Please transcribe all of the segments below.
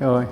Rồi.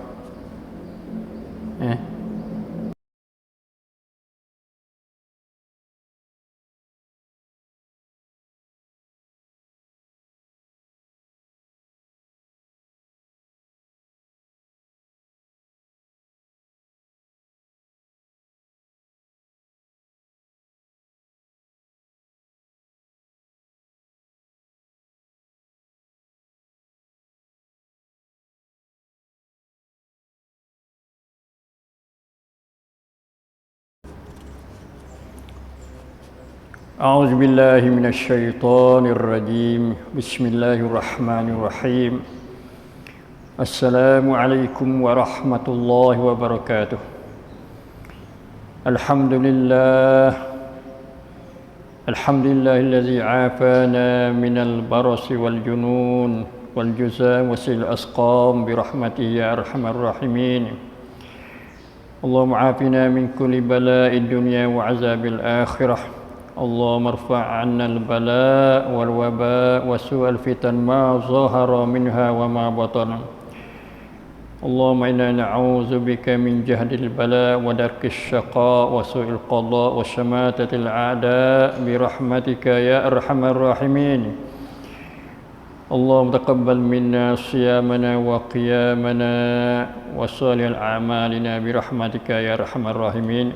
أعوذ بالله من الشيطان الرجيم بسم الله الرحمن الرحيم السلام عليكم ورحمة الله وبركاته الحمد لله الذي عافانا من البرص والجنون والجذام وسيل الأسقام برحمته يا أرحم الراحمين اللهم عافنا من كل بلاء الدنيا وعذاب الآخرة اللهم ارفع عنا البلاء والوباء وسوء الفتن ما ظهر منها وما بطن اللهم إنا نعوذ بك من جهد البلاء ودرك الشقاء وسوء القضاء وشماتة الأعداء برحمتك يا أرحم الراحمين اللهم تقبل منا صيامنا وقيامنا وصالح أعمالنا برحمتك يا أرحم الراحمين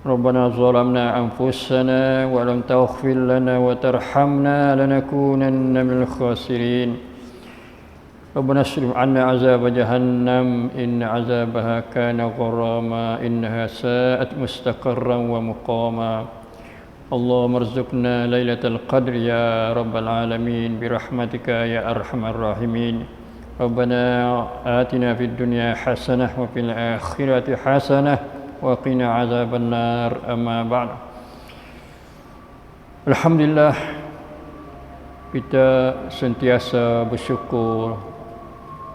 ربنا ظلمنا أنفسنا ولم تغفر لنا وترحمنا لنكونن من الخاسرين ربنا اصرف عنا عذاب جهنم إن عذابها كان غراما إنها ساءت مستقرا ومقاما اللهم ارزقنا ليلة القدر يا رب العالمين برحمتك يا أرحم الراحمين ربنا آتنا في الدنيا حسنة وفي الآخرة حسنة وقنا عذاب النار أما بعد. Alhamdulillah, kita sentiasa bersyukur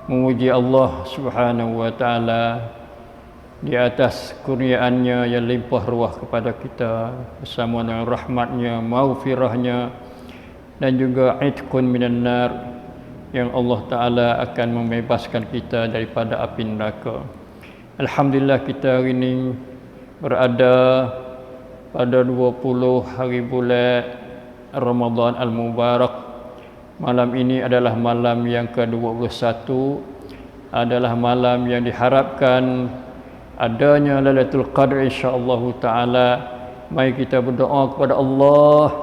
memuji Allah Subhanahu wa taala di atas kurniaannya yang limpah ruah kepada kita bersama dengan rahmatnya, maghfirahnya dan juga itqun minan nar yang Allah taala akan membebaskan kita daripada api neraka. Alhamdulillah, kita hari ini berada pada 20 hari bulan Ramadan Al-Mubarak. Malam ini adalah malam yang ke-21, adalah malam yang diharapkan adanya Lailatul Qadar insya-Allah taala. Mari kita berdoa kepada Allah,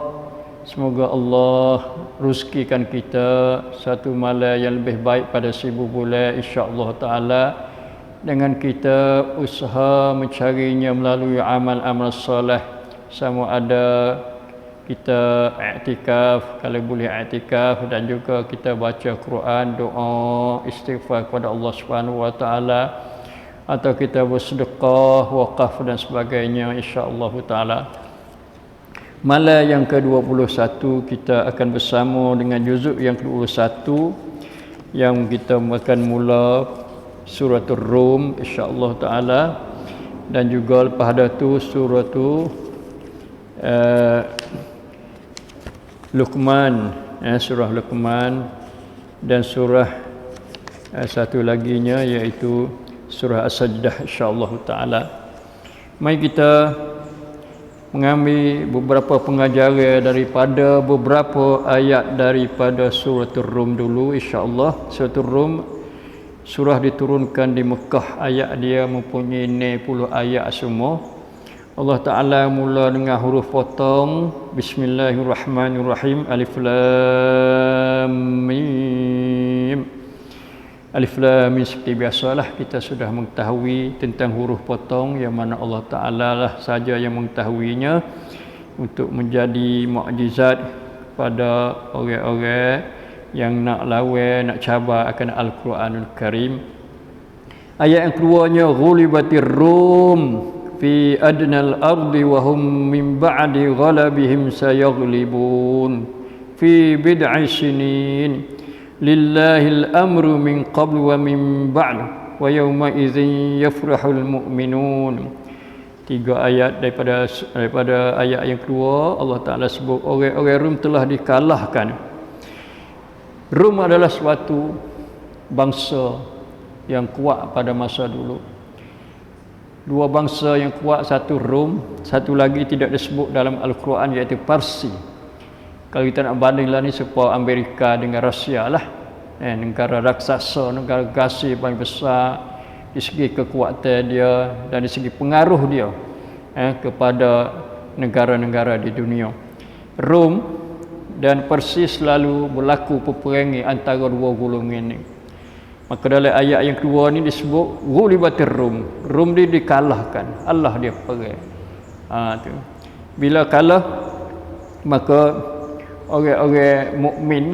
semoga Allah rezekikan kita satu malam yang lebih baik pada 1000 bulan insya-Allah taala, dengan kita usaha mencarinya melalui amal-amal soleh, sama ada kita i'tikaf kalau boleh i'tikaf, dan juga kita baca Quran, doa, istighfar kepada Allah Subhanahu wa taala, atau kita bersedekah, wakaf dan sebagainya insya-Allah taala. Malam yang ke-21 kita akan bersama dengan juzuk yang ke-21 yang kita akan mula suratul Rum insya-Allah taala, dan juga lepas ada tu suratul Luqman, surah Luqman, dan surah satu laginya iaitu surah As-Sajdah insya-Allah taala. Mari kita mengambil beberapa pengajaran daripada beberapa ayat daripada suratul Rum dulu insya-Allah. Suratul Rum surah diturunkan di Mekah, ayat dia mempunyai 60 ayat semua. Allah Ta'ala mula dengan huruf potong. Bismillahirrahmanirrahim. Alif Lam Mim. Alif Lam Mim, seperti biasalah kita sudah mengetahui tentang huruf potong, yang mana Allah Ta'ala lah saja yang mengetahuinya, untuk menjadi mukjizat pada orang-orang yang nak lawan, nak cabar akan Al-Quranul Karim. Ayat yang keduanya, ghulibatir Rum fi adnal ardi wa hum min ba'di ghalabihim sayaghlibun fi bid'i sinin lillahil amru min qablu wa min ba'd wa yawma idzin yafrahul mu'minun. 3 ayat daripada ayat yang kedua, Allah Ta'ala sebut orang-orang Rum telah dikalahkan. Rum adalah suatu bangsa yang kuat pada masa dulu. Dua bangsa yang kuat, satu Rom, satu lagi tidak disebut dalam Al-Quran iaitu Parsi. Kalau kita nak bandinglah ni supaya Amerika dengan Rusia lah, negara raksasa, negara gasir paling besar di segi kekuatan dia dan di segi pengaruh dia kepada negara-negara di dunia. Rom dan Persia selalu berlaku peperangan antara dua golongan ini. Maka dalam ayat yang kedua ni disebut ghulibatir Rum. Rum dia dikalahkan, Allah dia perang. Tu. Bila kalah, maka orang-orang mukmin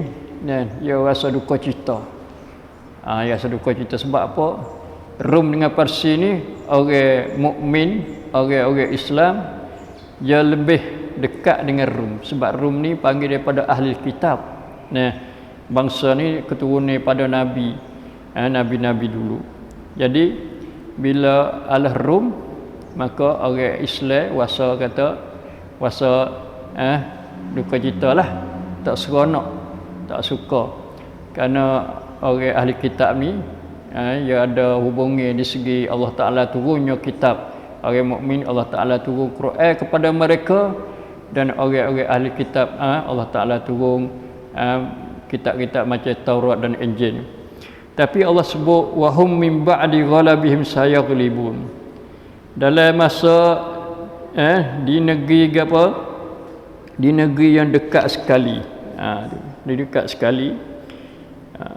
dia rasa duka cita. Dia rasa duka cita sebab apa? Rum dengan Parsi ni orang mukmin, orang-orang Islam dia lebih dekat dengan Rum sebab Rum ni panggil daripada ahli kitab. Bangsa ni keturunan pada nabi, nabi-nabi dulu. Jadi bila alah Rum, maka orang Islam wasa duka cita lah, tak seronok, tak suka, kerana orang ahli kitab ni dia ada hubungi di segi Allah Ta'ala turunnya kitab. Orang mukmin Allah Ta'ala turun Quran kepada mereka, dan orang-orang ahli kitab Allah Ta'ala turun kitab-kitab macam Taurat dan Injil. Tapi Allah sebut wahum min ba'di ghalabihim sayaghlibun. Dalam masa di negeri apa? Di negeri yang dekat sekali. Di dekat sekali.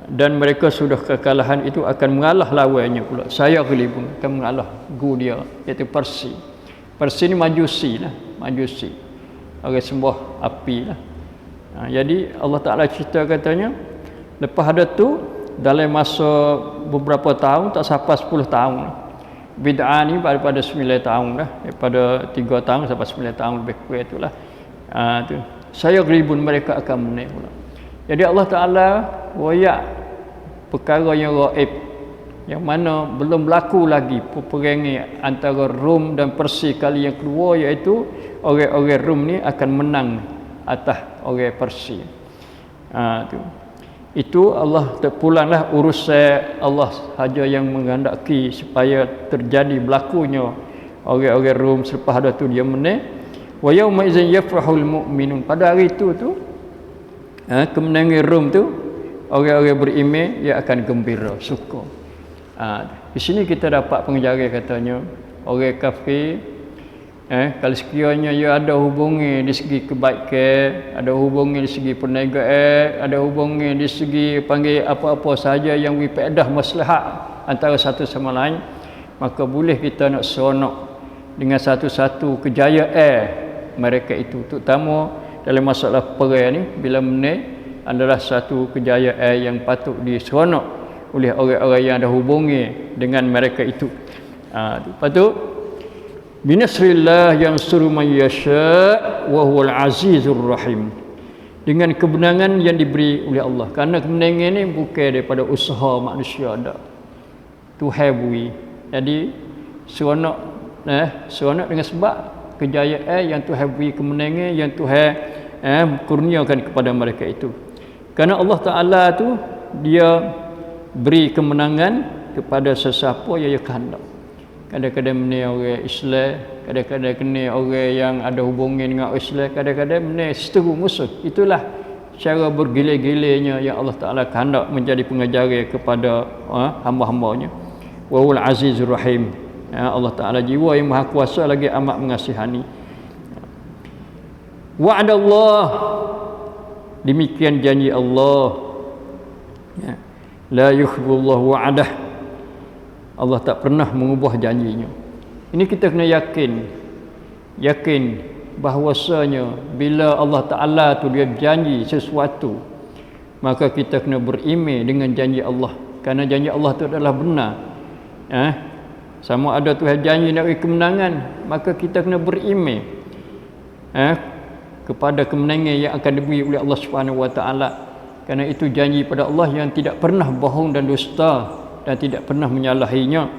Dan mereka sudah kekalahan itu akan mengalah lawannya pula. Sayaghlibun, akan mengalah dia iaitu Parsi. Parsi ni Majusi lah, Majusi. Orang sembah api lah. Jadi Allah Ta'ala cerita katanya, lepas ada tu dalam masa beberapa tahun, tak sampai 10 tahun lah. Bid'ah ni pada 9 tahun lah, daripada 3 tahun sampai 9 tahun lebih kurang itulah. Tu. Sayaghlibun, mereka akan menang pula. Jadi Allah Ta'ala wayak perkara yang gaib, yang mana belum berlaku lagi peperangan antara Rom dan Persia kali yang kedua, iaitu orang-orang Rom ni akan menang atas orang Persia. Itu Allah terpulanglah urusan Allah saja yang menghendaki supaya terjadi berlakunya orang-orang Rom selepas ada tu dia menang. Wa yauma idzin yafrahul mu'minun, pada hari itu kemenangan Rom tu orang-orang beriman dia akan gembira, suka. Di sini kita dapat pengajaran katanya orang kafir kalau sekiranya ia ada hubungi di segi kebaikan, ada hubungi di segi perniagaan, ada hubungi di segi panggil apa-apa sahaja yang faedah maslahat antara satu sama lain, maka boleh kita nak seronok dengan satu-satu kejayaan mereka itu, terutama dalam masalah perang ni. Bila menang adalah satu kejayaan yang patut diseronok oleh orang-orang yang ada hubungi dengan mereka itu. Lepas tu binasrillah yansuru man yasha wa huwal azizur rahim, dengan kemenangan yang diberi oleh Allah. Kerana kemenangan ni bukan daripada usaha manusia dah, Tuhan beri. Jadi seronok seronok dengan sebab kejayaan yang Tuhan beri, kemenangan yang Tuhan kurniakan kepada mereka itu. Kerana Allah Ta'ala tu dia beri kemenangan kepada sesiapa yang dia kehendak. Kadang-kadang menang orang Islam, kadang-kadang kena orang yang ada hubungan dengan Islam, kadang-kadang menang seteru musuh. Itulah cara bergile-gilenya yang Allah Ta'ala kehendak menjadi pengajaran kepada hamba-hambanya. Wa huwal azizur rahim. Allah Ta'ala jiwa yang maha kuasa lagi amat mengasihani. Wa'adallah, demikian janji Allah. La yukhzillahu wa'adah, Allah tak pernah mengubah janjinya. Ini kita kena yakin bahwasanya bila Allah Ta'ala tu dia janji sesuatu, maka kita kena beriman dengan janji Allah, kerana janji Allah tu adalah benar. Sama ada Tuhan janji nak beri kemenangan, maka kita kena beriman kepada kemenangan yang akan diberi oleh Allah Subhanahu Wa Taala. Kerana itu janji pada Allah yang tidak pernah bohong dan dusta dan tidak pernah menyalahinya.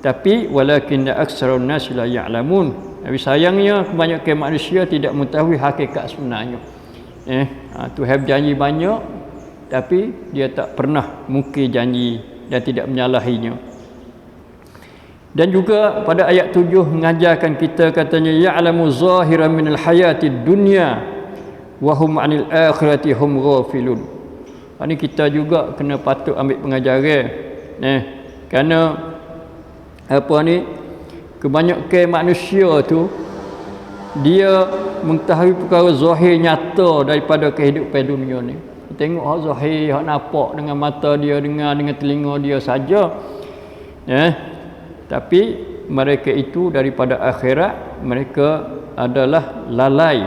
Tapi walakin aktsarun nas la ya'lamun, tapi sayangnya kebanyakan manusia tidak mengetahui hakikat sebenarnya. Tuhan janji banyak, tapi dia tak pernah mungkir janji dan tidak menyalahinya. Dan juga pada ayat 7 mengajarkan kita, katanya ya'lamu zahiran minal hayatid dunya wa hum 'anil akhirati hum ghafilun. Ini kita juga kena patut ambil pengajaran. Kerana apa ni, kebanyakan manusia tu dia mengetahui perkara zahir nyata daripada kehidupan dunia ni. Tengok hak zahir, hak nampak dengan mata dia, dengar dengan telinga dia saja. Tapi mereka itu daripada akhirat mereka adalah lalai,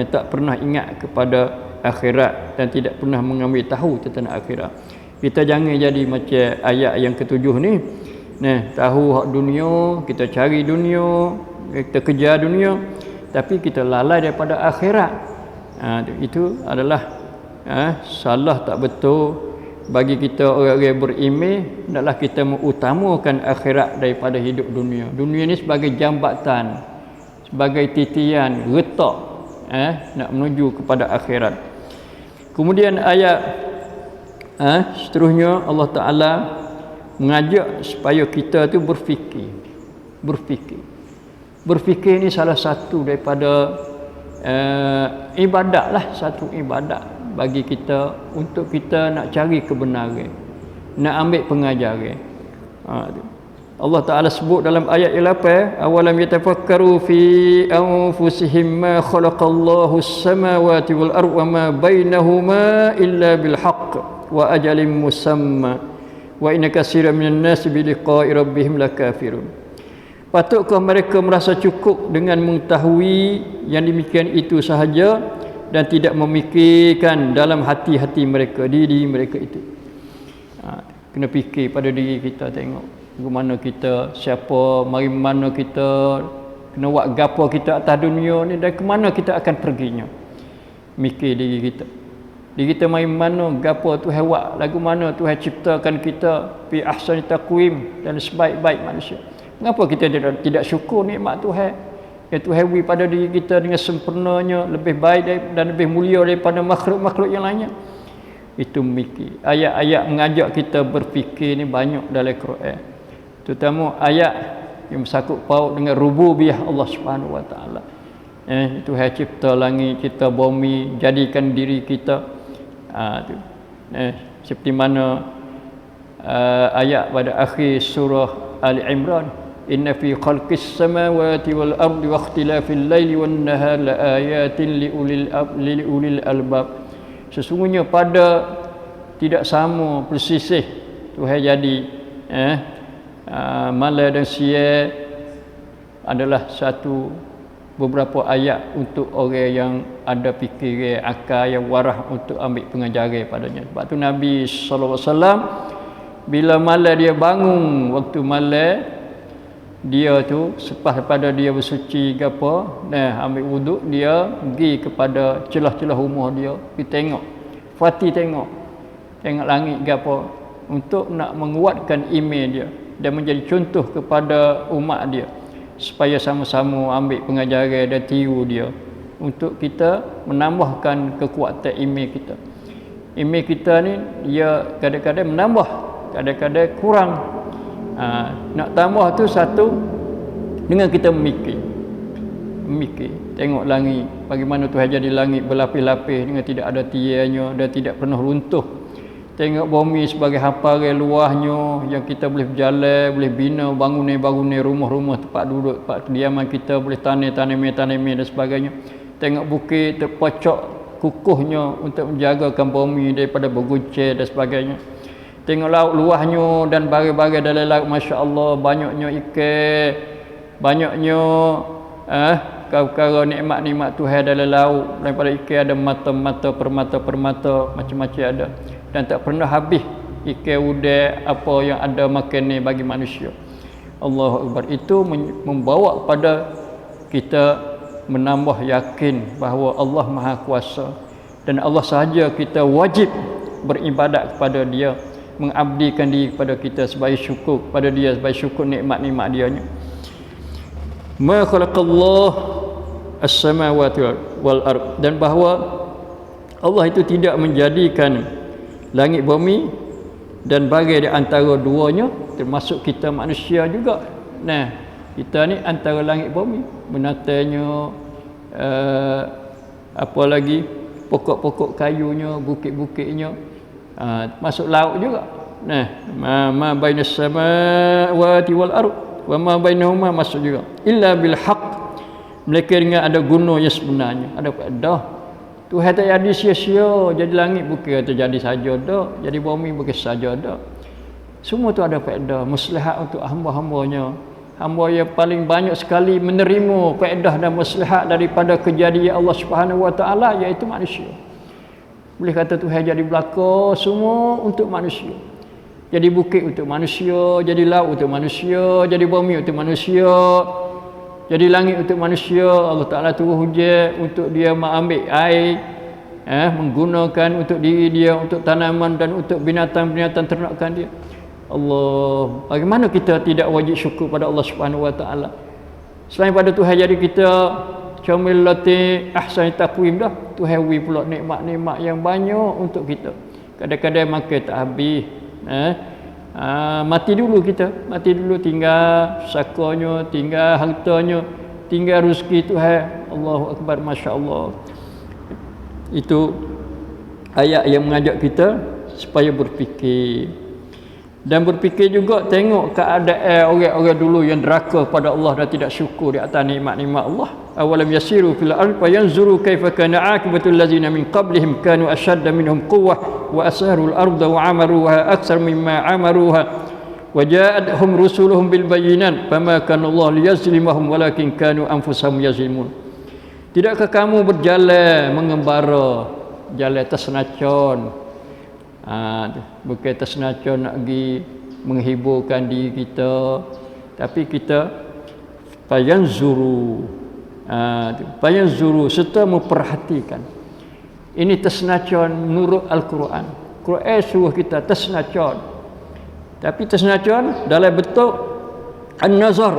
tak pernah ingat kepada akhirat dan tidak pernah mengambil tahu tentang akhirat. Kita jangan jadi macam ayat yang ketujuh ni. Tahu hak dunia, kita cari dunia, kita kejar dunia, tapi kita lalai daripada akhirat. Itu adalah salah, tak betul. Bagi kita orang-orang beriman, hendaklah kita mengutamakan akhirat daripada hidup dunia. Dunia ni sebagai jambatan, sebagai titian, retak nak menuju kepada akhirat. Kemudian ayat seterusnya Allah Ta'ala mengajak supaya kita tu berfikir. Berfikir ni salah satu daripada ibadat lah, satu ibadat bagi kita, untuk kita nak cari kebenaran, nak ambil pengajaran. Allah Ta'ala sebut dalam ayat 8, awalam yatafakkaru fi anfusihim ma khalaqallahu as-samawati wal arda wa ma bainahuma illa bil haqq wa ajalin musamma wa inna katsiran minan nasi bi liqa'i rabbihim lakafirun. Patutkah mereka merasa cukup dengan mengetahui yang demikian itu sahaja dan tidak memikirkan dalam hati-hati mereka, diri mereka itu? Kena fikir pada diri kita, tengok bagaimana kita, siapa, mari mana kita, kena buat gapo kita atas dunia ni, dan ke mana kita akan perginya. Mikir diri kita. Diri kita mari mana, gapo Tuhan buat, lagu mana Tuhan ciptakan kita fi ahsani taqwim, dan sebaik-baik manusia. Mengapa kita tidak syukur nikmat Tuhan? Ya, Tuhan beri pada diri kita dengan sempurnanya, lebih baik dan lebih mulia daripada makhluk-makhluk yang lainnya. Itu mikir. Ayat-ayat mengajak kita berfikir ni banyak dalam Quran. Terutama ayat yang bersangkut paut dengan rububiyah Allah Subhanahu Wa Taala. Tuhan cipta langit, cipta bumi, jadikan diri kita. Seperti mana ayat pada akhir surah Ali Imran, inna fi khalqis samawati wal ardi wa ikhtilafil laili wan nahari laayatin li ulil albab. Sesungguhnya pada tidak sama persisih Tuhan jadi malam dan siang adalah satu beberapa ayat untuk orang yang ada fikiran, akal yang warah, untuk ambil pengajaran padanya. Sebab tu Nabi sallallahu alaihi wasallam bila malam dia bangun, waktu malam dia tu selepas pada dia bersuci ke apa, ambil wuduk, dia pergi kepada celah-celah rumah dia, pergi tengok, Fatih tengok langit ke apa, untuk nak menguatkan iman dia dan menjadi contoh kepada umat dia, supaya sama-sama ambil pengajaran dan tiru dia, untuk kita menambahkan kekuatan iman kita. Iman kita ni dia kadang-kadang menambah, kadang-kadang kurang. Nak tambah tu satu dengan kita memikir, tengok langit, bagaimana Tuhan jadi langit berlapis-lapis dengan tidak ada tiarnya dan tidak pernah runtuh. Tengok bumi sebagai hamparan luahnya yang kita boleh berjalan, boleh bina bangunan-bangunan, rumah-rumah, tempat duduk, tempat kediaman kita, boleh tanaman dan sebagainya. Tengok bukit terpocok kukuhnya untuk menjagakan bumi daripada berguncang dan sebagainya. Tengok laut luahnya dan bagai-bagai dalam laut, masya-Allah, banyaknya ikan, banyaknya perkara nikmat-nikmat Tuhan dalam laut. Daripada ikan ada mata-mata, permata-permata, macam-macam ada, dan tak pernah habis ikan, udang, apa yang ada makan ni bagi manusia. Allahu Akbar. Itu membawa kepada kita menambah yakin bahawa Allah Maha Kuasa dan Allah sahaja kita wajib beribadat kepada Dia, mengabdikan diri kepada kita sebagai syukur kepada Dia, sebagai syukur nikmat-nikmat Dia-nya. Ma khalaqallahu as-samawati wal ard, dan bahawa Allah itu tidak menjadikan langit bumi dan bagi di antara duanya termasuk kita manusia juga. Nah, kita ni antara langit bumi, binatangnya, apa lagi, pokok-pokok kayunya, bukit-bukitnya, masuk laut juga. Nah, ma bainas samawati wal ard wa ma bainahuma masuk juga. Illa bil haqq, mereka dengan ada guna yang sebenarnya, ada faedah. Tuhan tak jadi sia-sia, jadi langit bukan kata jadi saja dak, jadi bumi bukan saja dak. Semua tu ada faedah, maslahat untuk hamba-hambanya. Hamba yang paling banyak sekali menerima faedah dan maslahat daripada kejadian Allah Subhanahu Wa Taala iaitu manusia. Boleh kata Tuhan jadi belaka semua untuk manusia. Jadi bukit untuk manusia, jadi laut untuk manusia, jadi bumi untuk manusia, jadi langit untuk manusia. Allah Ta'ala turun hujan untuk dia mengambil air, menggunakan untuk diri dia, untuk tanaman dan untuk binatang-binatang ternakan dia. Allah, bagaimana kita tidak wajib syukur pada Allah Subhanahu Wa Ta'ala? Selain pada Tuhan jadi kita camillati ahsani taqwim dah, Tuhan wi pula nikmat-nikmat yang banyak untuk kita. Kadang-kadang makan tak habis. Mati dulu kita, mati dulu, tinggal sakanya, tinggal hartanya, tinggal rezeki Tuhan. Allahu Akbar, masya-Allah. Itu ayat yang mengajak kita supaya berfikir. Dan berfikir juga tengok keadaan orang-orang dulu yang deraka pada Allah dan tidak syukur di atas nikmat-nikmat Allah. Awalam yasiru fil ardh fayanzuru kaifa kana aqibatul ladzina min qablihim kanu ashadda minhum quwwah wa asarul ardha wa amaruha aktsar mimma amaruha wa ja'atuhum rusuluhum bil bayyinat fama kana Allah liyazlimahum walakin kanu anfusahum yazlimun. Tidakkah kamu berjalan mengembara, jalan tersenacon, bukan tersenacon nak pergi menghiburkan diri kita, tapi kita fayanzuru, serta memperhatikan. Ini tersenacon menurut Al-Quran. Quran suruh kita tersenacon, tapi tersenacon dalam bentuk an-nazar,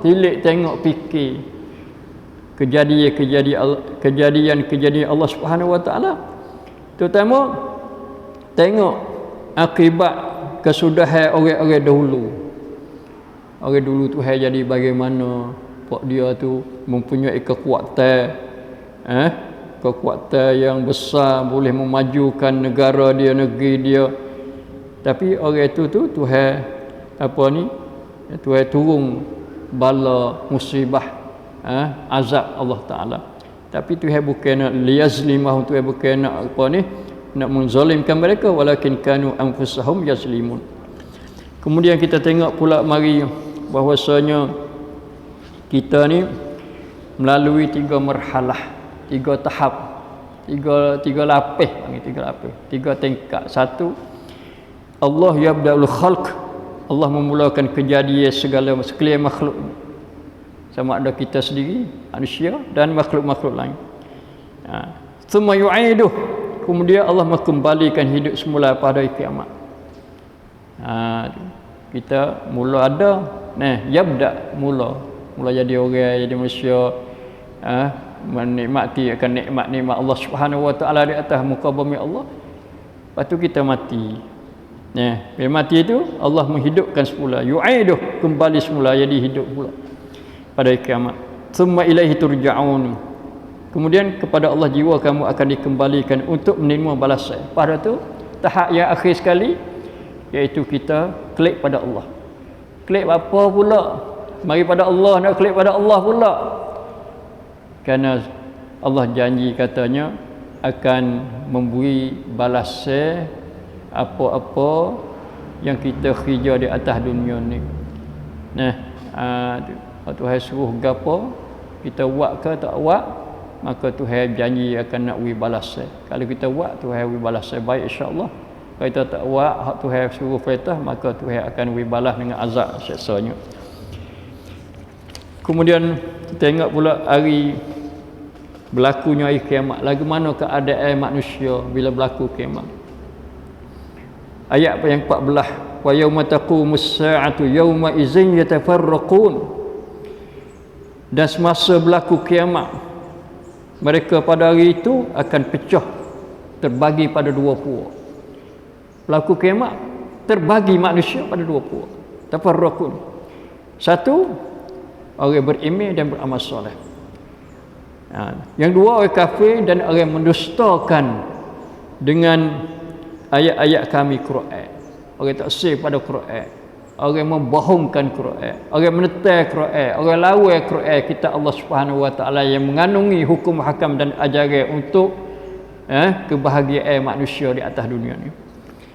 tilik tengok, fikir kejadian-kejadian Allah Subhanahu Wa Taala, terutama tengok akibat kesudahan orang-orang dahulu. Orang dulu tu jadi bagaimana, pak dia tu mempunyai kekuatan, kekuatan yang besar, boleh memajukan negara dia, negeri dia. Tapi orang itu tu Tuhan Tuhan turun bala musibah, azab Allah Taala. Tapi Tuhan bukan nak liyazlimah, Tuhan bukan nak nak menzalimkan mereka, walakin kanu anfusahum yazlimun. Kemudian kita tengok pula mari bahwasanya kita ni melalui 3 marhalah, 3 tahap, 3 lapis, 3 tingkat. Satu, Allah yabda'ul khalq, Allah memulakan kejadian sekalian makhluk, sama ada kita sendiri manusia dan makhluk-makhluk lain. Thumma yu'iduh, kemudian Allah mengembalikan hidup semula pada hari kiamat. Kita mula ada, yabda, mula jadi orang, jadi manusia, menikmati akan nikmat-nikmat Allah Subhanahu Wa Taala di atas muka bumi Allah. Lepas tu kita mati. Bila mati itu Allah menghidupkan semula, yu'iduh, kembali semula jadi hidup pula pada hari kiamat. Tsumma ilaihi turja'un, kemudian kepada Allah jiwa kamu akan dikembalikan untuk menerima balasan. Pada tu tahap yang akhir sekali, iaitu kita klik pada Allah. Klik apa pula? Mari pada Allah, nak klik pada Allah pula. Kerana Allah janji katanya akan memberi balasan apa-apa yang kita kerja di atas dunia ni. Tuhan suruh gapo, kita buat ke tak buat, maka Tuhan janji akan nak beri balasan. Kalau kita buat, Tuhan beri balasan baik, insya-Allah. Kalau kita tak buat hak Tuhan suruh perintah, maka Tuhan akan beri balas dengan azab siksanya. Kemudian kita tengok pula hari berlakunya hari kiamat. Lagu mana keadaan manusia bila berlaku kiamat? Ayat yang 14, wa yauma taqumus saa'atu yauma idzin yatafarraqun. Dan semasa berlaku kiamat, mereka pada hari itu akan pecah, terbagi pada 2 puak. Berlaku kiamat, terbagi manusia pada dua puak. Tafarraqun. Satu, orang beriman dan beramal soleh. Yang dua, orang kafir dan orang mendustakan dengan ayat-ayat kami Quran. Orang tak sah pada Quran. Orang membohongkan Quran. Orang menetai Quran. Orang lawan Quran kita Allah Subhanahu Wa Taala yang mengandungi hukum hakam dan ajaran untuk kebahagiaan manusia di atas dunia ni.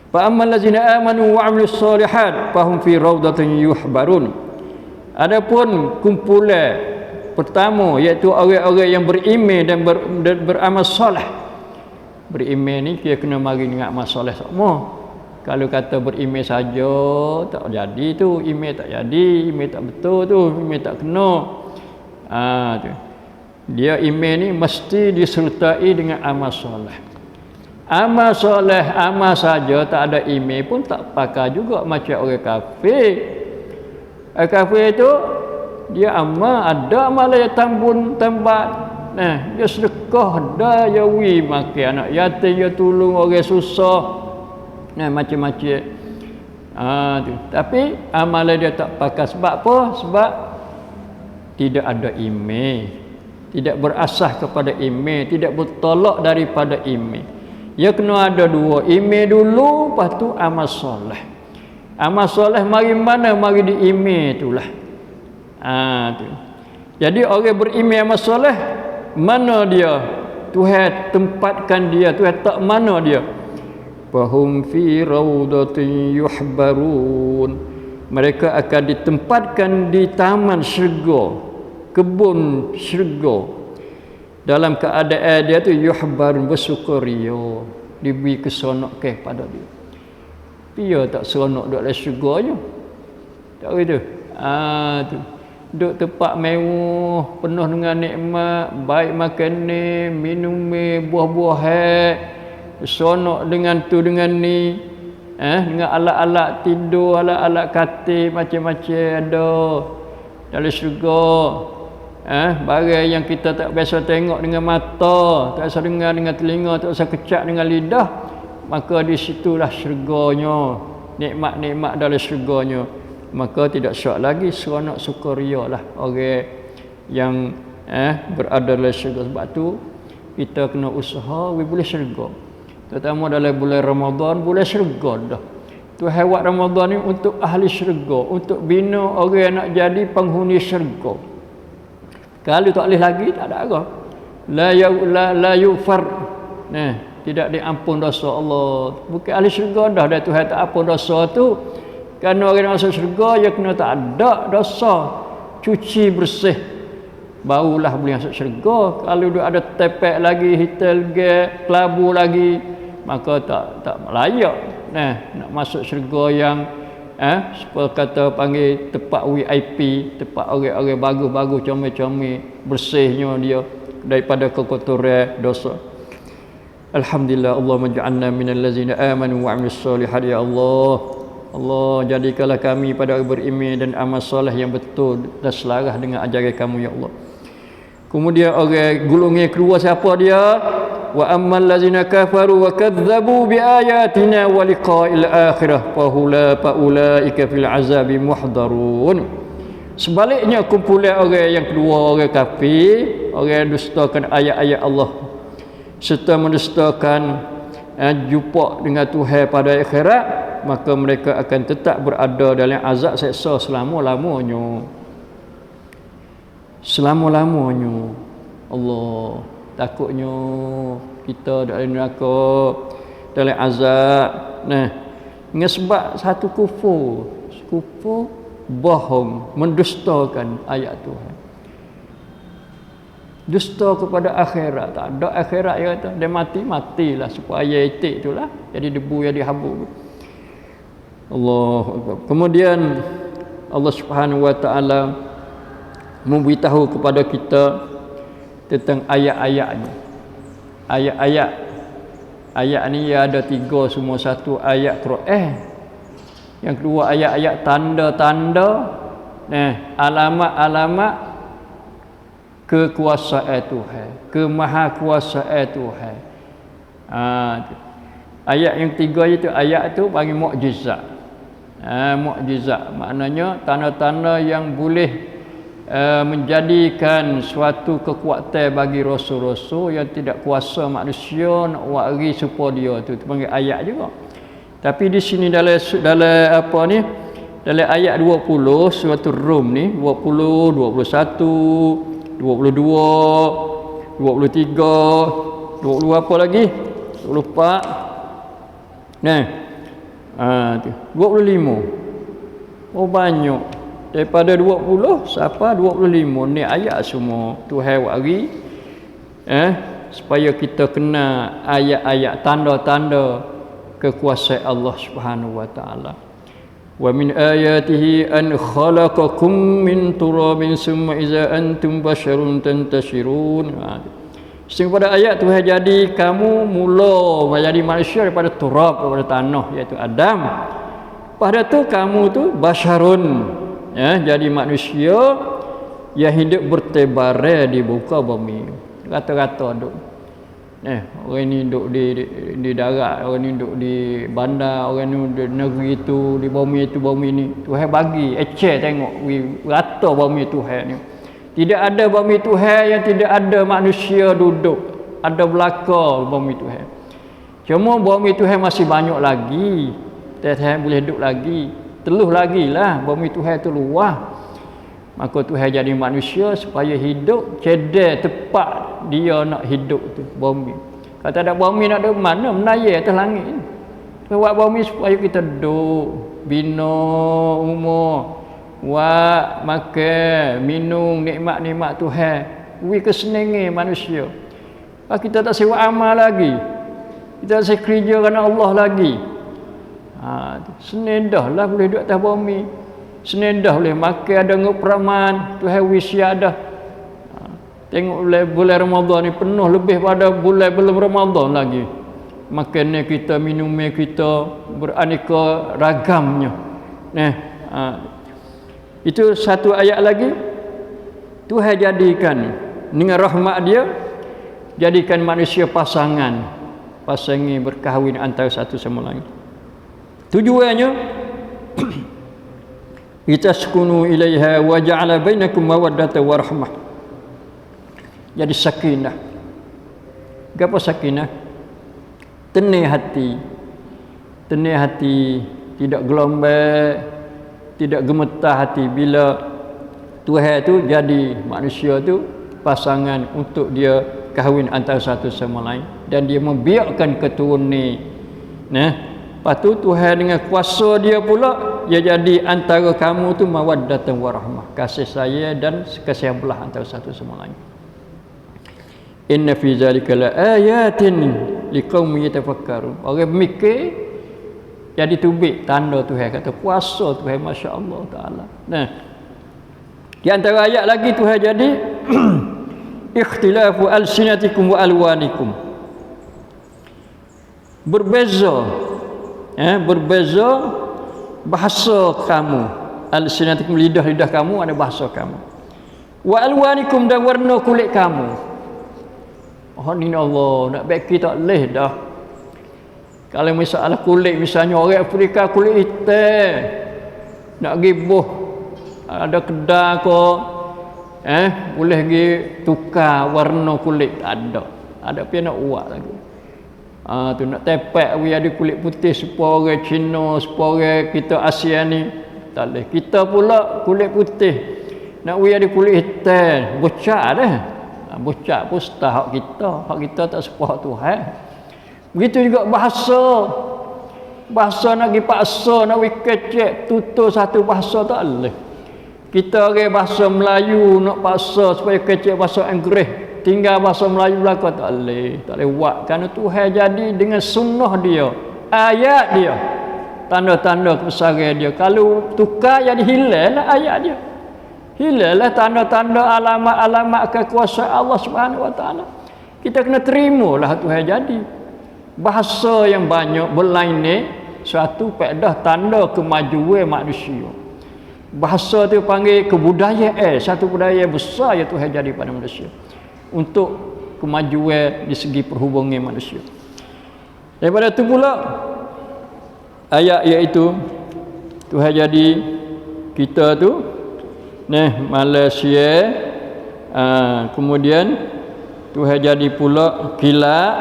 Fa ammal ladzina amanu wa 'amilus solihat fahum fi raudatin yuhbarun. Adapun kumpulan pertama iaitu orang-orang yang beriman dan beramal soleh. Beriman ni dia kena mari dengan amal soleh semua. Kalau kata beriman saja tak jadi tu, iman tak jadi, iman tak betul tu, iman tak kena. Tu. Dia iman ni mesti disertai dengan amal soleh. Amal soleh, amal saja tak ada iman pun tak pakai juga macam orang kafir. Orang kafir itu dia amal, ada amal yang tambun tempat. Dia sedekah, dah ya wi makan anak yatim, dia tolong orang susah. Macam-macam. Tu. Tapi amalan dia tak pakai sebab apa? Sebab tidak ada iman. Tidak berasas kepada iman, tidak bertolak daripada iman. Dia kena ada dua, iman dulu, lepas tu amal soleh. Amal soleh mari mana? Mari di iman itulah. Tu. Jadi orang beriman amal soleh, mana dia? Tuhan tempatkan dia, Tuhan tak mana dia? Fahum fi raudatin yuhbarun. Mereka akan ditempatkan di taman syurga, kebun syurga. Dalam keadaan dia tu yuhbarun, bersukaria, diberi keseronok pada dia. Dia tak seronok duduk dalam syurga je. Tak begitu? Tu. Duduk tempat mewah, penuh dengan nikmat, baik makanan, minum, buah-buahan, seronok dengan tu dengan ni, dengan alat-alat tidur, alat-alat katil macam-macam ada dalam syurga. Barang yang kita tak biasa tengok dengan mata, tak biasa dengar dengan telinga, tak biasa kecak dengan lidah, maka di situlah syurganya, nikmat-nikmat dalam syurganya. Maka tidak syak lagi seronok sukaria lah orang yang berada dalam syurga. Sebab tu kita kena usaha we boleh syurga. Terutama dalam bulan Ramadan, bulan syurga dah. Tuhan buat Ramadan ni untuk ahli syurga, untuk bina orang yang nak jadi penghuni syurga. Kalau tak boleh lagi, tak ada apa. La yufar. Tidak diampun dosa Allah. Bukan ahli syurga dah, dan Tuhan tak ampun dosa tu. Kerana orang yang masuk syurga, dia kena tak ada dosa, cuci bersih, barulah boleh masuk syurga. Kalau dia ada tepek lagi, hitam lagi, kelabu lagi, maka tak layak nak masuk syurga yang seperti kata panggil tempat VIP, tempat orang-orang bagus-bagus, comel-comel, bersihnya dia daripada kekotoran dosa. Alhamdulillah, Allahumma ja'alna minal ladzina amanu wa 'amilus solihat. Ya Allah, Allah jadikanlah kami pada orang beriman dan amal soleh yang betul dan selaras dengan ajaran kamu ya Allah. Kemudian orang golongan kedua siapa dia? Wa ammal ladzina kafaru wa kadzdzabu bi ayatina wa liqa'il akhirah fa ulaika fil azabi muhdarun. Sebaliknya kumpulan orang yang kedua, orang kafir, orang yang dustakan ayat-ayat Allah serta mendustakan jumpa dengan Tuhan pada akhirat, maka mereka akan tetap berada dalam azab seksa selama-lamanya. Selama-lamanya. Allah, takutnya kita dalam neraka, dalam azab. Dengan sebab satu kufur, bohong, mendustakan ayat Tuhan. Dusta kepada akhirat, tak ada akhirat dia kata. Dia matilah supaya etik itulah jadi debu, jadi habu. Allahu Akbar. Kemudian Allah Subhanahu Wa Taala memberitahu kepada kita tentang ayat-ayatnya. Ayat ni ada 3 semua. Satu ayat Quran, yang kedua ayat-ayat tanda-tanda, alamat-alamat kekuasaan Tuhan, kemahakuasaan Tuhan. Ayat yang 3 itu ayat tu bagi mukjizat. Mukjizat maknanya tanda-tanda yang boleh menjadikan suatu kekuatan bagi rasul-rasul yang tidak kuasa manusia nak wari supaya dia tu panggil ayat juga. Tapi di sini dalam apa ni, dalam ayat 20 surah Rum ni 20, 21, 22, 23, 20 apa lagi? 24. Nah. Tu 25. Oh banyak. Daripada 20 sampai 25 ni ayat semua Tuhan wari supaya kita kenal ayat-ayat tanda-tanda kekuasaan Allah Subhanahu wa taala. Wa min ayatihi an khalaqakum min turabin summa iza antum basharun tantashirun. Pada ayat Tuhan jadi kamu mula menjadi manusia daripada turab, daripada tanah iaitu Adam. Pada tu kamu tu basyarun, jadi manusia yang hidup bertebaran di muka bumi. Rata-rata duk. Orang ni duk di darat, orang ni duk di bandar, orang ni di negeri tu, di bumi tu, bumi ni. Tuhan bagi eceh tengok rata bumi Tuhan ni. Tidak ada bumi Tuhan yang tidak ada manusia duduk. Ada belaka bumi Tuhan. Cuma bumi Tuhan masih banyak lagi. Tuhan boleh hidup lagi. Teluh lagi lah bumi Tuhan tu luas. Maka Tuhan jadi manusia supaya hidup cedek tepat dia nak hidup tu bumi. Kalau tak ada bumi nak duduk mana? Menayar atas langit. Buat bumi supaya kita duduk, bina umur, buat makan, minum nikmat-nikmat Tuhan. Kesenangan manusia. Kita tak sewa amal lagi. Kita tak sewa kerja kerana Allah lagi. Senedah lah boleh duduk atas bumi. Senedah boleh makan, ada ngeperaman, Tuhan wisya ada. Tengok bulan Ramadan ni penuh lebih pada bulan belum Ramadan lagi. Makannya kita, minumnya kita beraneka ragamnya. Itu satu ayat lagi. Tuhan jadikan dengan rahmat dia, jadikan manusia pasangan berkahwin antara satu sama lain. Tujuannya litaskunu ilaiha wa ja'ala bainakum mawaddatan wa rahmah. Jadi sakinah. Apa sakinah? Tenang hati, tidak gelombang, tidak gemetar hati bila Tuhan tu jadi manusia tu pasangan untuk dia kahwin antara satu sama lain dan dia membiarkan keturunan. Lepas tu Tuhan dengan kuasa dia pula dia jadi antara kamu tu mawaddatan warahmah, kasih sayang dan kasih belah antara satu sama lain. Inna fi zalika laayatin liqaumin yatafakkarun. Orang mikir jadi tubik tanda Tuhan, kata kuasa Tuhan, masya-Allah taala. Di antara ayat lagi Tuhan jadi ikhtilafu alsinatikum wa alwanikum. Berbeza bahasa kamu, alsinatikum, lidah kamu ada bahasa kamu, wa alwanikum, dan warna kulit kamu. Ni Allah nak baik kita leh dah. Kalau masalah kulit, misalnya orang Afrika kulit hitam nak gibuh ada kedai kok boleh pergi tukar warna kulit, tak ada pun nak buat lagi. Tu nak tepak we ada kulit putih supaya orang Cina, supaya kita Asia ni tak boleh. Kita pula kulit putih nak we ada kulit hitam, bocak dah. Bocak pun setah hak kita tak sepah Tuhan. Begitu juga bahasa nak pergi paksa, nak pergi kecek tutur satu bahasa tak boleh. Kita orang bahasa Melayu nak paksa supaya kecek bahasa Inggeris, tinggal bahasa Melayu belaka tak boleh buat. Kerana Tuhan jadi dengan sunnah dia, ayat dia, tanda-tanda kebesaran dia. Kalau tukar jadi hilang lah ayat dia, hilanglah tanda-tanda alamat-alamat kekuasaan Allah Subhanahu wa taala. Kita kena terimalah Tuhan jadi. Bahasa yang banyak berlain ni suatu faedah tanda kemajuan manusia. Bahasa tu panggil kebudayaan, satu budaya besar yang Tuhan jadi pada manusia untuk kemajuan di segi perhubungan manusia. Daripada itu pula ayat iaitu Tuhan jadi kita tu Malaysia, kemudian Tuhan jadi pula kilat,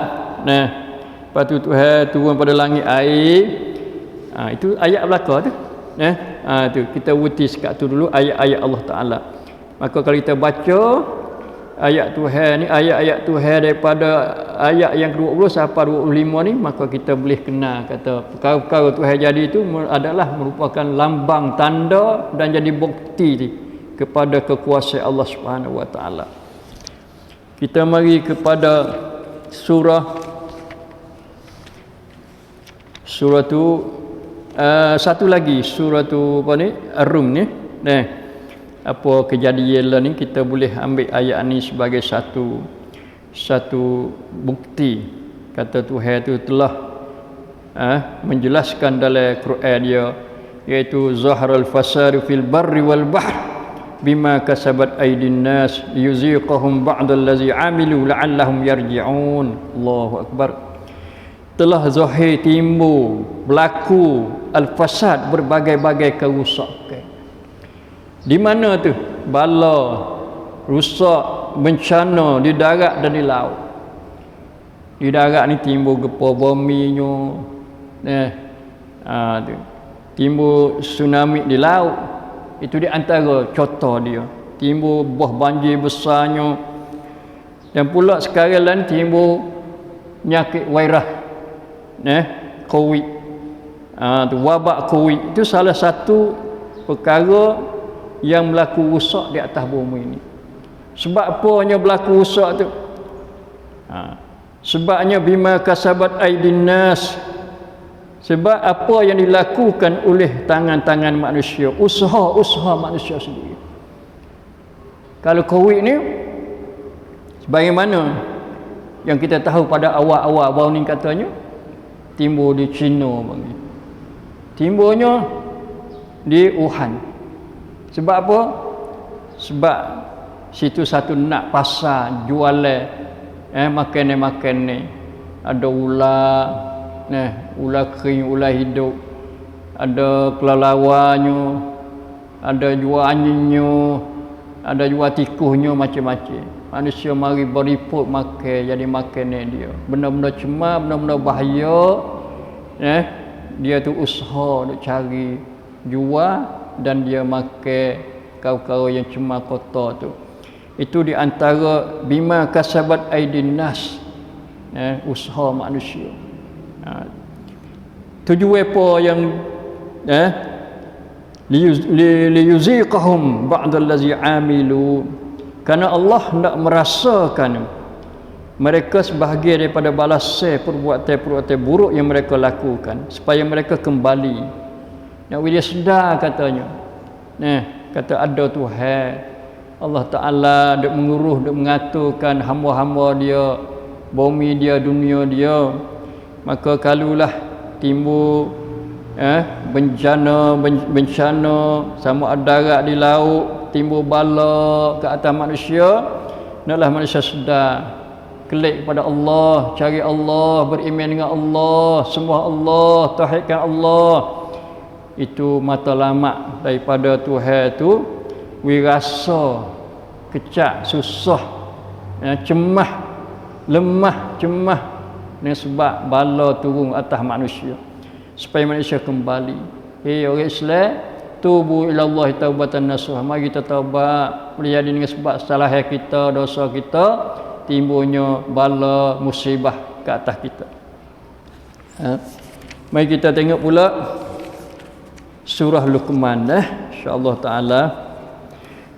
lepas tu Tuhan turun pada langit air. Itu ayat belaka tu. Tu kita wuti sekat tu dulu ayat-ayat Allah Taala. Maka kalau kita baca ayat Tuhan ni, ayat-ayat Tuhan daripada ayat yang ke-20 sampai 25 ni, maka kita boleh kenal kata perkara-perkara Tuhan jadi itu adalah merupakan lambang, tanda dan jadi bukti kepada kekuasaan Allah Subhanahu Wa Taala. Kita mari kepada surah tu satu lagi, surah tu apa ni, Ar-Rum ni. Apa kejadian lah ni, kita boleh ambil ayat ni sebagai satu bukti kata Tuhan tu telah menjelaskan dalam Quran dia, iaitu zaharal fasadu fil barri wal bahr bima kasabat aydin nas liyuziqahum ba'dal ladzi amilu la'allahum yarji'un. Allahu akbar. Telah zahir timbul berlaku al-fasad, berbagai-bagai kerusakan. Di mana tu? Bala, rusak, bencana di darat dan di laut. Di darat ni timbul gempa buminya, tu. Timbul tsunami di laut. Itu di antara contoh dia. Timbul buah banjir besarnya. Dan pula sekarang lah ni timbul penyakit virus, COVID. Tu wabak COVID itu salah satu perkara yang berlaku rusak di atas bumi ini. Sebab apanya berlaku rusak tu? Sebabnya bima kasabat aydin nas. Sebab apa yang dilakukan oleh tangan-tangan manusia, usaha-usaha manusia sendiri. Kalau COVID ni, sebagaimana yang kita tahu pada awal-awal baru ni katanya, timbul di China bagi. Timbulnya di Wuhan. Sebab apa? Sebab situ satu nak pasar jualan makanan-makanan. Ada ular, ular kering, ular hidup. Ada kelelawanya, ada jual anjingnya, ada jual tikusnya, macam-macam. Manusia mari beriput makan, jadi makanan dia. Benda-benda cemar, benda-benda bahaya. Dia tu usaha nak cari jual dan dia makan kau-kau yang cemar kotor tu. Itu di antara bima kasabat aydin nas, usaha manusia. Tujuan apa yang liyuziqahum ba'dal ladzi amilu, kerana Allah hendak merasakan mereka sebahagian daripada balasan perbuatan-perbuatan buruk yang mereka lakukan, supaya mereka kembali. Nak dia sedar katanya. Kata ada Tuhan Allah Ta'ala duk mengurus, duk mengaturkan hamba-hamba dia, bumi dia, dunia dia. Maka kalulah timbul bencana sama ada darat di laut, timbul bala ke atas manusia, naklah manusia sedar, kelik kepada Allah, cari Allah, beriman dengan Allah, sembah Allah, tauhidkan Allah. Itu matlamat daripada Tuhan tu, wirasa kecak, susah, cemah, lemah, cemah, ni sebab bala turun atas manusia supaya manusia kembali. Orang Islam, tubu ila Allah taubatan nasuha. Mari kita taubat, boleh jadi dengan sebab salah kita, dosa kita, timbulnya bala musibah ke atas kita. Mari kita tengok pula surah Luqman, insya-Allah taala.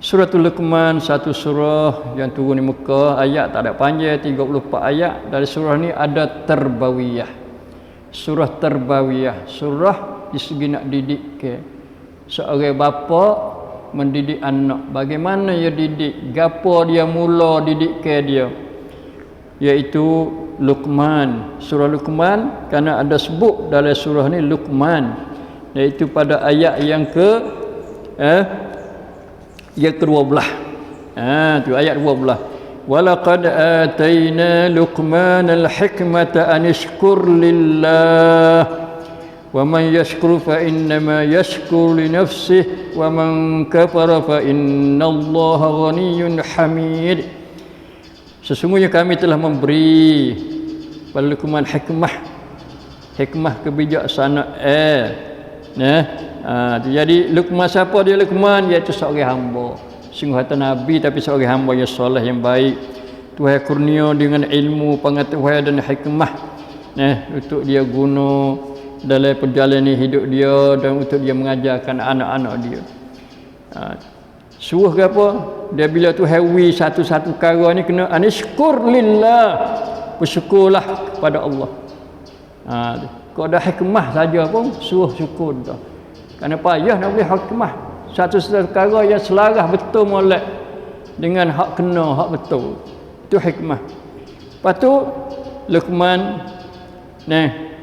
Suratul Luqman, satu surah yang turun di Mekah, ayat tak ada panjang, 34 ayat. Dari surah ni ada terbawiyah. Surah terbawiyah, surah di segi nak didik ke seorang bapa mendidik anak. Bagaimana dia didik? Gapo dia mula didik ke dia? Iaitu Luqman. Surah Luqman kerana ada sebut dalam surah ni Luqman, iaitu pada ayat yang ke-12. Tu ayat 12. Walaqad atayna Luqman al-hikmata an ishkur lillah Wa man yashkur fa innama yashkur li nafsihi wa man kafara fa innallaha ghaniyyun hamid. Sesungguhnya kami telah memberi pada Luqman hikmah kebijaksanaan. Jadi Luqman siapa dia Luqman? Iaitu seorang hamba. Sungguh hati Nabi tapi seorang hamba yang soleh yang baik. Tuhan kurnia dengan ilmu, pengetahuan dan hikmah untuk dia guna dalam perjalanan hidup dia dan untuk dia mengajarkan anak-anak dia. Suruh ke apa? Dia bila tu hawi satu-satu perkara ni kena anishkur lillah. Bersyukurlah kepada Allah. Kalau ada hikmah saja pun suruh syukur dah. Kerana payah nak beri hikmah. Satu-satu perkara yang selaras betul molek dengan hak kena, hak betul. Itu hikmah. Lepas tu Luqman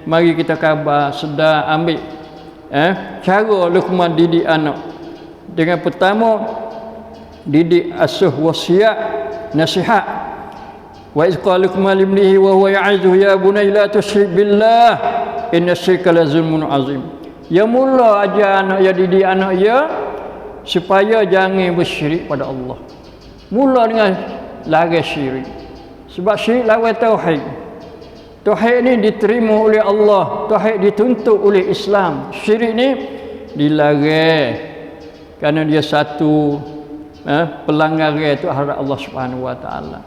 mari kita khabar sedar ambil cara Luqman didik anak. Dengan pertama didik asuh wasiat nasihat. Wa iz qala Luqman li ibnihi wa huwa ya'izuhu ya bunayya la tusyrik billah inna syirka la zulmun azim. Ya mula ajar anak, ya didik anak ya supaya jangan bersyirik pada Allah. Mula dengan larang syirik. Sebab syirik lawan tauhid. Tauhid ni diterima oleh Allah, tauhid dituntut oleh Islam. Syirik ni dilarang kerana dia satu pelanggaran terhadap Allah Subhanahu wa taala.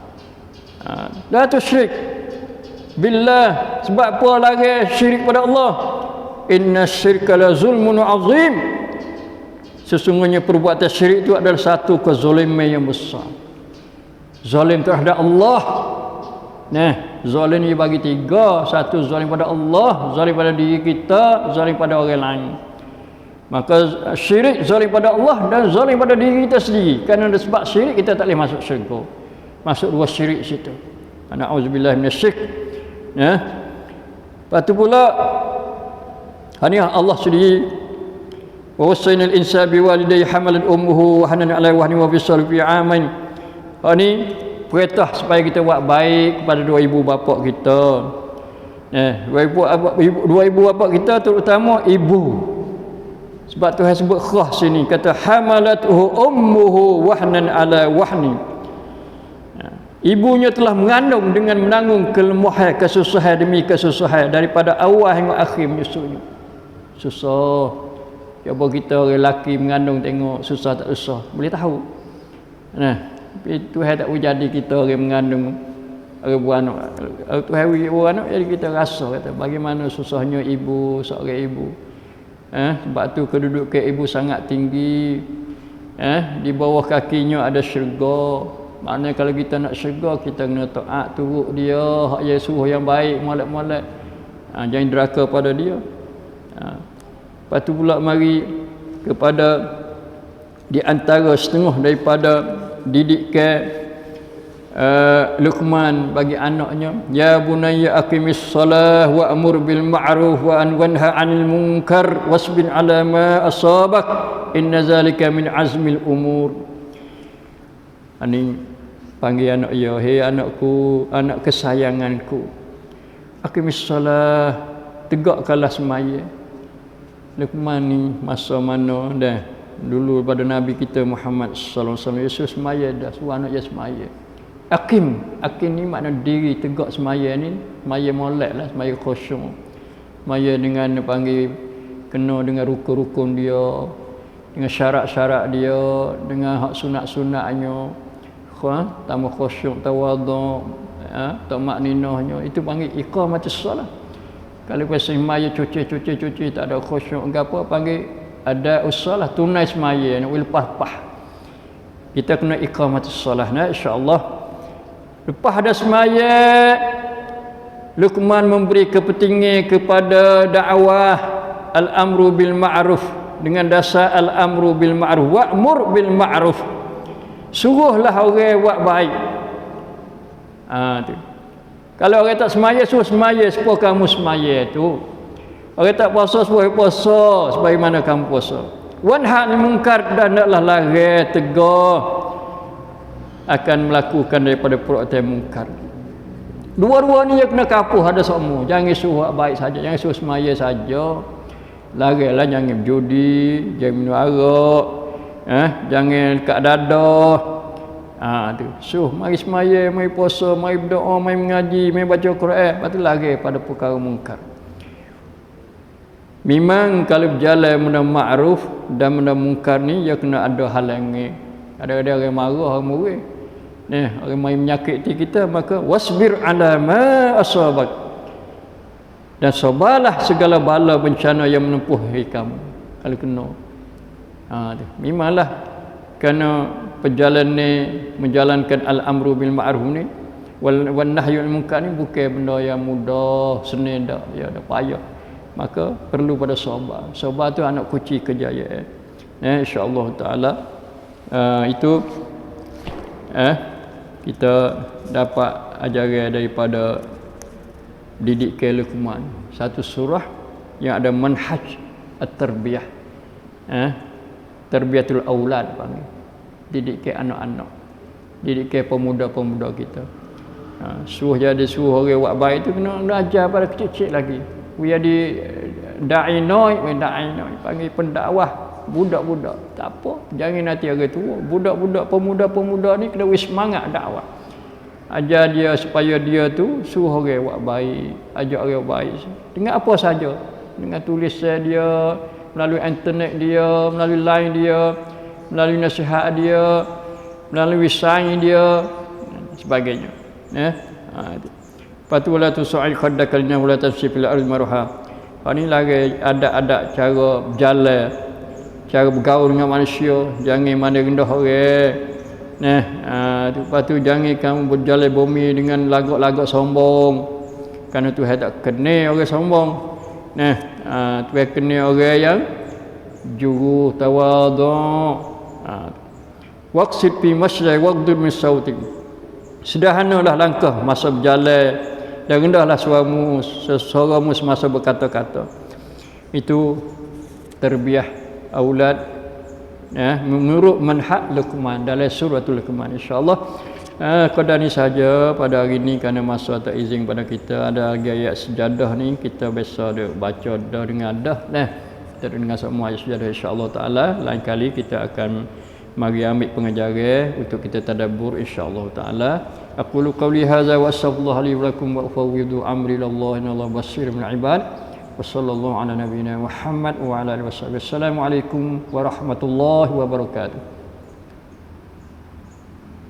La tusyrik billah. Sebab apa larang syirik pada Allah? Inna syirka la zulmun azim. Sesungguhnya perbuatan syirik itu adalah satu kezaliman yang besar. Zalim terhadap Allah. Zalim ni bagi tiga. Satu zalim pada Allah, zalim pada diri kita, zalim pada orang lain. Maka syirik zalim pada Allah dan zalim pada diri kita sendiri. Kerana sebab syirik kita tak boleh masuk syurga. Masuk dua syirik situ. Na'udzubillah minasyirik. Lepas tu pula Allah sendiri wa wasainal insana biwalidayhi hamalat ummuhu wahnan 'ala wahnin wa fisaluhu fi 'amain. Ini perintah supaya kita buat baik kepada dua ibu bapa kita. Dua ibu bapa kita terutama ibu. Sebab Tuhan sebut khas sini kata hamalathu ummuhu wahnan 'ala wahnin. Ibunya telah mengandung dengan menanggung kelemahan, kesusahan demi kesusahan daripada awal hingga akhir menyusunya. Susah. Cuba kita orang lelaki mengandung tengok susah tak susah, boleh tahu. Tuhan tak jadi kita orang mengandung orang buah anak. Tuhan buah anak jadi kita rasa kata bagaimana susahnya ibu, seorang ibu. Sebab tu kedudukan ibu sangat tinggi. Di bawah kakinya ada syurga. Maknanya kalau kita nak syurga kita kena taat turut dia, hak dia suruh yang baik, molek-molek. Jangan deraka pada dia. Lepas tu pula mari kepada di antara setengah daripada didikan Luqman bagi anaknya, ya bunayya aqimis salah wa amur bil ma'ruf wa anha 'anil munkar wasbir 'ala ma asabak inna zalika min azmil umur. Ini panggil anak ya, hei anakku, anak kesayanganku, aqimis salah, tegakkanlah semaya. Luqman ni masa mana dah dulu pada Nabi kita Muhammad sallallahu alaihi wasallam Yesus semaya dah, suruh anak dia semaya. Aqim ni makna diri tegak semaya ni, semaya molek lah, semaya khusyuk. Semaya dengan panggil kena dengan rukun-rukun dia, dengan syarat-syarat dia, dengan hak sunat-sunatnya. Tambah khusyuk, tawaduk, tamakninahnya, itu panggil iqamatus solat. Kalau pasal semaya cuci tak ada khusyuk ke apa, panggil ada usalah tunai semaya nak lepas-lepas. Kita kena iqamatus solat insya-Allah. Lepas ada semaya, Luqman memberi kepentingan kepada dakwah al-amru bil ma'ruf dengan dasar al-amru bil ma'ruf wa'mur bil ma'ruf. Suruhlah orang buat baik. Tu. Kalau orang tak semaya, suruh semaya supaya kamu semaya tu. Orang tak puasa, suruh puasa sebagaimana kamu puasa. Wanha 'anil munkar, dan hendaklah larang tegar akan melakukan daripada perbuatan munkar. Dua-dua ni yang kena kapuh ada semua. Jangan suruh buat baik saja, jangan suruh semaya saja. Larilah jangan berjudi, jangan minum arak, jangan kat dadah. Tu. Mari semaya, mari puasa, mari berdoa, mari mengaji, mari baca Quran. Lepas tu lari pada perkara mungkar. Memang kalau berjalan benda ma'ruf dan benda mungkar ni, dia kena ada halangan. Ada orang marah, orang murid. Orang main menyakiti kita, maka wasbir ala ma asabak. Dan sabarlah segala bala bencana yang menempuhi kamu. Kalau kena. Memanglah kerana perjalanan ni menjalankan al-amru bil ma'ruf ni wal nahyu anil munkar ni bukan benda yang mudah, senang dak, ya dak payah. Maka perlu pada sabar. Sabar tu anak kunci kejayaan. Insya-Allah taala itu kita dapat ajaran daripada didikan Luqman. Satu surah yang ada manhaj at-tarbiyah. Tarbiyatul aulad panggil. Didikan anak-anak. Didikan pemuda-pemuda kita. Suruh orang buat baik tu kena ajar pada kecil-kecil lagi. We di da'i noi panggil pendakwah budak-budak. Tak apa, jangan nanti orang tua. Budak-budak pemuda-pemuda ni kena semangat dakwah. Ajar dia supaya dia tu suruh orang buat baik, ajak orang buat baik. Dengan apa saja. Dengan tulisan dia, melalui internet dia, melalui line dia, melalui nasihat dia, melalui sign dia, sebagainya. Lepas tu wala tusu'il khaddaka lina wala tamshi fil ardi marha. Ni lagi ada cara berjalan, cara bergaul dengan manusia, jangan mana rendah orang. Lepas tu jangan kamu berjalan bumi dengan lagak-lagak sombong. Kerana Tuhan tak kena orang sombong. Tuhan kena orang yang juru tawadhu'. Waqsid fi masyai waqdud min sautik. Sederhanalah langkah masa berjalan dan rendahlah suaramu semasa berkata-kata. Itu tarbiyah aulad menurut manhaj Luqman dalam suratul Luqman. InsyaAllah qadar ni saja pada hari ni kerana masa tak izin pada kita. Ada lagi ayat sejadah ni kita biasa baca dah dengan dah. Kita dengar semua ayat sejadah insya-Allah taala. Lain kali kita akan mari ambil pengajaran untuk kita tadabbur insya-Allah taala. Aqulu qawli hadza wa astaghfirullaha li wa lakum wa ufawwidu amri lillahi innallaha basirun bil ibad. Wassallallahu ala nabiyyina Muhammad wa ala alihi wasallam. Assalamualaikum warahmatullahi wabarakatuh.